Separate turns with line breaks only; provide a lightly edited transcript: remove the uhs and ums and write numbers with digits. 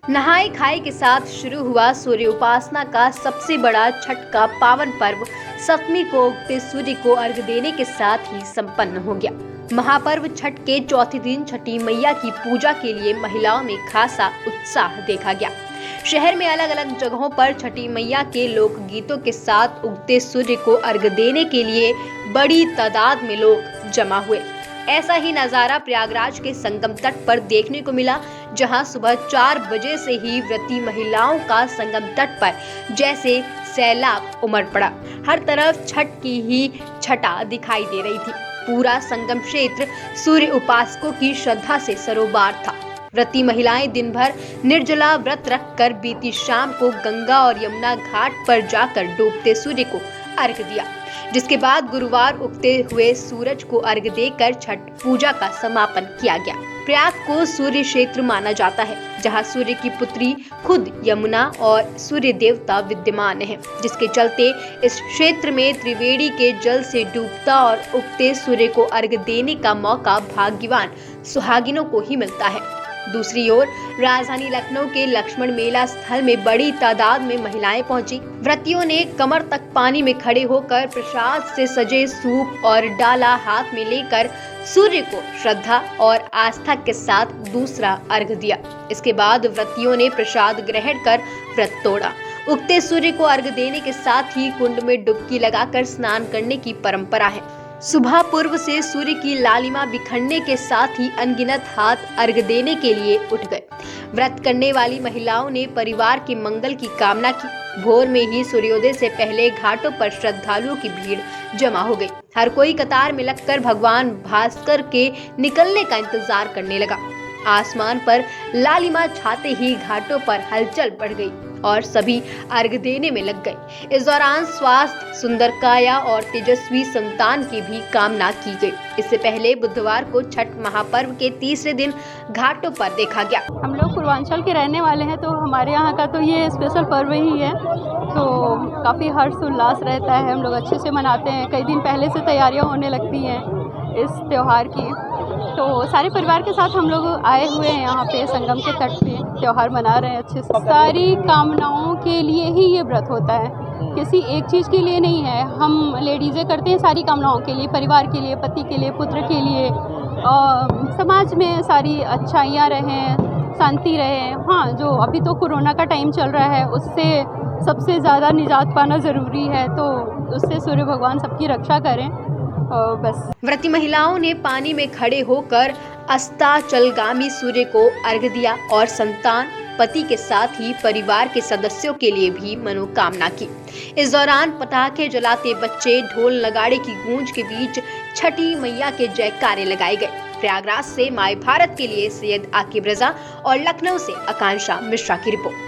नहाय खाए के साथ शुरू हुआ सूर्य उपासना का सबसे बड़ा छठ का पावन पर्व सप्तमी को उगते सूर्य को अर्घ्य देने के साथ ही संपन्न हो गया। महापर्व छठ के चौथे दिन छठी मैया की पूजा के लिए महिलाओं में खासा उत्साह देखा गया। शहर में अलग अलग जगहों पर छठी मैया के लोक गीतों के साथ उगते सूर्य को अर्घ्य देने के लिए बड़ी तादाद में लोग जमा हुए। ऐसा ही नजारा प्रयागराज के संगम तट पर देखने को मिला, जहां सुबह 4 बजे से ही व्रती महिलाओं का संगम तट पर जैसे सैलाब उमड़ पड़ा। हर तरफ छठ की ही छटा दिखाई दे रही थी। पूरा संगम क्षेत्र सूर्य उपासकों की श्रद्धा से सरोबार था। व्रती महिलाएं दिन भर निर्जला व्रत रखकर बीती शाम को गंगा और यमुना घाट पर जाकर डूबते सूर्य को अर्घ्य दिया, जिसके बाद गुरुवार उगते हुए सूरज को अर्घ्य देकर छठ पूजा का समापन किया गया। प्रयाग को सूर्य क्षेत्र माना जाता है, जहां सूर्य की पुत्री खुद यमुना और सूर्य देवता विद्यमान हैं, जिसके चलते इस क्षेत्र में त्रिवेणी के जल से डूबता और उगते सूर्य को अर्घ्य देने का मौका भाग्यवान सुहागिनों को ही मिलता है। दूसरी ओर राजधानी लखनऊ के लक्ष्मण मेला स्थल में बड़ी तादाद में महिलाएं पहुंची। व्रतियों ने कमर तक पानी में खड़े होकर प्रसाद से सजे सूप और डाला हाथ में लेकर सूर्य को श्रद्धा और आस्था के साथ दूसरा अर्घ्य दिया। इसके बाद व्रतियों ने प्रसाद ग्रहण कर व्रत तोड़ा। उगते सूर्य को अर्घ्य देने के साथ ही कुंड में डुबकी लगाकर स्नान करने की परंपरा है। सुबह पूर्व से सूर्य की लालिमा बिखरने के साथ ही अनगिनत हाथ अर्घ्य देने के लिए उठ गए। व्रत करने वाली महिलाओं ने परिवार के मंगल की कामना की। भोर में ही सूर्योदय से पहले घाटों पर श्रद्धालुओं की भीड़ जमा हो गई। हर कोई कतार में लगकर भगवान भास्कर के निकलने का इंतजार करने लगा। आसमान पर लालिमा छाते ही घाटों पर हलचल बढ़ गई और सभी अर्घ्य देने में लग गए। इस दौरान स्वास्थ्य, सुंदर काया और तेजस्वी संतान की भी कामना की गई। इससे पहले बुधवार को छठ महापर्व के तीसरे दिन घाटों पर देखा गया।
हम लोग पूर्वांचल के रहने वाले हैं, तो हमारे यहाँ का तो ये स्पेशल पर्व ही है, तो काफ़ी हर्ष उल्लास रहता है। हम लोग अच्छे से मनाते हैं। कई दिन पहले से तैयारियाँ होने लगती हैं इस त्यौहार की। तो सारे परिवार के साथ हम लोग आए हुए हैं यहाँ पे संगम के तट पे, त्यौहार मना रहे हैं अच्छे से। सारी कामनाओं के लिए ही ये व्रत होता है, किसी एक चीज़ के लिए नहीं है। हम लेडीज़ें करते हैं सारी कामनाओं के लिए, परिवार के लिए, पति के लिए, पुत्र के लिए, समाज में सारी अच्छाइयाँ रहें, शांति रहे। हाँ, जो अभी तो कोरोना का टाइम चल रहा है, उससे सबसे ज़्यादा निजात पाना ज़रूरी है, तो उससे सूर्य भगवान सबकी रक्षा करें। बस।
व्रती महिलाओं ने पानी में खड़े होकर अस्ताचलगामी सूर्य को अर्घ्य दिया और संतान, पति के साथ ही परिवार के सदस्यों के लिए भी मनोकामना की। इस दौरान पटाखे जलाते बच्चे, ढोल नगाड़े की गूंज के बीच छठी मैया के जयकारे लगाए गए। प्रयागराज से माय भारत के लिए सैयद आकिब रजा और लखनऊ से आकांक्षा मिश्रा की रिपोर्ट।